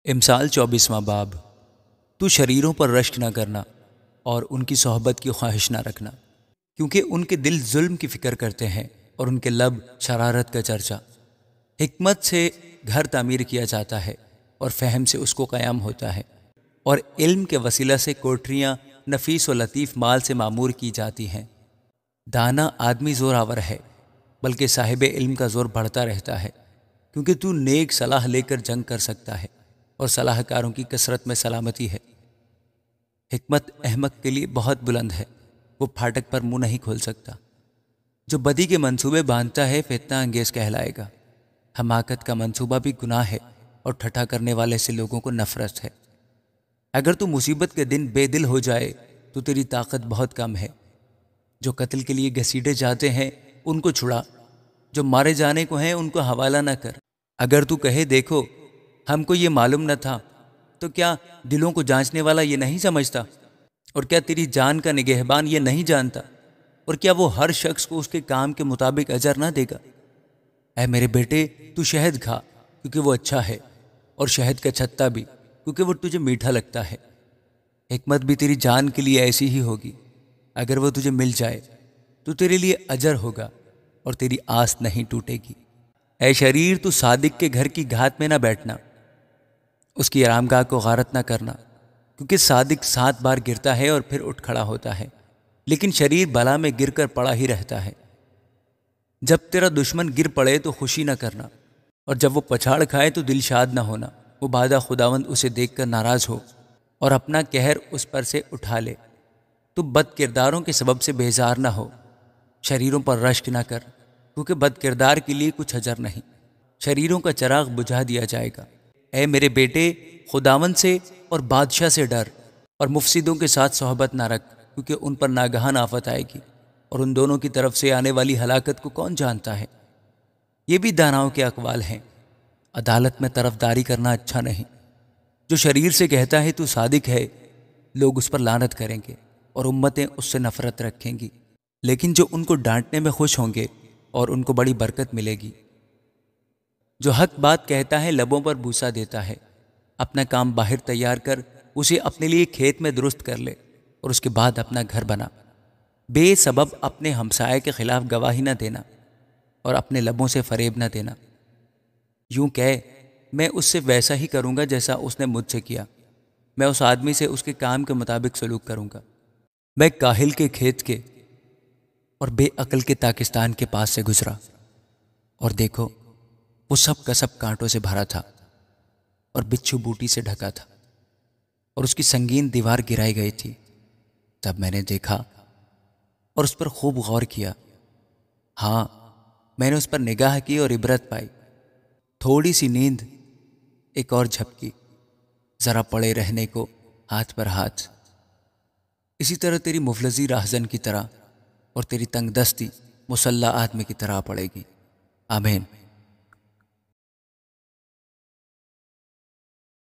امثال 24واں باب۔ تو شریروں پر رشک نہ کرنا اور ان کی صحبت کی خواہش نہ رکھنا، کیونکہ ان کے دل ظلم کی فکر کرتے ہیں اور ان کے لب شرارت کا چرچا۔ حکمت سے گھر تعمیر کیا جاتا ہے اور فہم سے اس کو قیام ہوتا ہے، اور علم کے وسیلہ سے کوٹریاں نفیس و لطیف مال سے معمور کی جاتی ہیں۔ دانا آدمی زور آور ہے، بلکہ صاحب علم کا زور بڑھتا رہتا ہے، کیونکہ تو نیک صلاح لے کر جنگ کر سکتا ہے اور صلاح کاروں کی کثرت میں سلامتی ہے۔ حکمت احمق کے لیے بہت بلند ہے، وہ پھاٹک پر منہ نہیں کھول سکتا۔ جو بدی کے منصوبے باندھتا ہے فتنہ انگیز کہلائے گا۔ حماقت کا منصوبہ بھی گناہ ہے اور ٹھٹھا کرنے والے سے لوگوں کو نفرت ہے۔ اگر تو مصیبت کے دن بے دل ہو جائے تو تیری طاقت بہت کم ہے۔ جو قتل کے لیے گھسیٹے جاتے ہیں ان کو چھڑا، جو مارے جانے کو ہیں ان کو حوالہ نہ کر۔ اگر تو کہے دیکھو ہم کو یہ معلوم نہ تھا، تو کیا دلوں کو جانچنے والا یہ نہیں سمجھتا؟ اور کیا تیری جان کا نگہبان یہ نہیں جانتا؟ اور کیا وہ ہر شخص کو اس کے کام کے مطابق اجر نہ دے گا؟ اے میرے بیٹے، تو شہد کھا کیونکہ وہ اچھا ہے، اور شہد کا چھتا بھی کیونکہ وہ تجھے میٹھا لگتا ہے۔ حکمت بھی تیری جان کے لیے ایسی ہی ہوگی، اگر وہ تجھے مل جائے تو تیرے لیے اجر ہوگا اور تیری آس نہیں ٹوٹے گی۔ اے شریر، تو صادق کے گھر کی گھات میں نہ بیٹھنا، اس کی آرامگاہ کو غارت نہ کرنا، کیونکہ صادق 7 بار گرتا ہے اور پھر اٹھ کھڑا ہوتا ہے، لیکن شریر بلا میں گر کر پڑا ہی رہتا ہے۔ جب تیرا دشمن گر پڑے تو خوشی نہ کرنا، اور جب وہ پچھاڑ کھائے تو دل شاد نہ ہونا۔ وہ بادہ خداوند اسے دیکھ کر ناراض ہو اور اپنا قہر اس پر سے اٹھا لے۔ تو بد کرداروں کے سبب سے بیزار نہ ہو، شریروں پر رشک نہ کر، کیونکہ بد کردار کے لیے کچھ اجر نہیں، شریروں کا چراغ بجھا دیا جائے گا۔ اے میرے بیٹے، خداوند سے اور بادشاہ سے ڈر، اور مفسدوں کے ساتھ صحبت نہ رکھ، کیونکہ ان پر ناگہان آفت آئے گی، اور ان دونوں کی طرف سے آنے والی ہلاکت کو کون جانتا ہے؟ یہ بھی داناؤں کے اقوال ہیں، عدالت میں طرفداری کرنا اچھا نہیں۔ جو شریر سے کہتا ہے تو صادق ہے، لوگ اس پر لعنت کریں گے اور امتیں اس سے نفرت رکھیں گی، لیکن جو ان کو ڈانٹنے میں خوش ہوں گے اور ان کو بڑی برکت ملے گی۔ جو حق بات کہتا ہے لبوں پر بوسہ دیتا ہے، اپنا کام باہر تیار کر، اسے اپنے لیے کھیت میں درست کر لے اور اس کے بعد اپنا گھر بنا۔ بے سبب اپنے ہمسائے کے خلاف گواہی نہ دینا اور اپنے لبوں سے فریب نہ دینا۔ یوں کہے، میں اس سے ویسا ہی کروں گا جیسا اس نے مجھ سے کیا، میں اس آدمی سے اس کے کام کے مطابق سلوک کروں گا۔ میں کاہل کے کھیت کے اور بے عقل کے پاکستان کے پاس سے گزرا، اور دیکھو وہ سب کا سب کانٹوں سے بھرا تھا اور بچھو بوٹی سے ڈھکا تھا، اور اس کی سنگین دیوار گرائی گئی تھی۔ تب میں نے دیکھا اور اس پر خوب غور کیا، ہاں میں نے اس پر نگاہ کی اور عبرت پائی۔ تھوڑی سی نیند، ایک اور جھپکی، ذرا پڑے رہنے کو ہاتھ پر ہاتھ۔ اسی طرح تیری مفلسی راہزن کی طرح اور تیری تنگ دستی مسلح آدمی کی طرح پڑے گی۔ آمین۔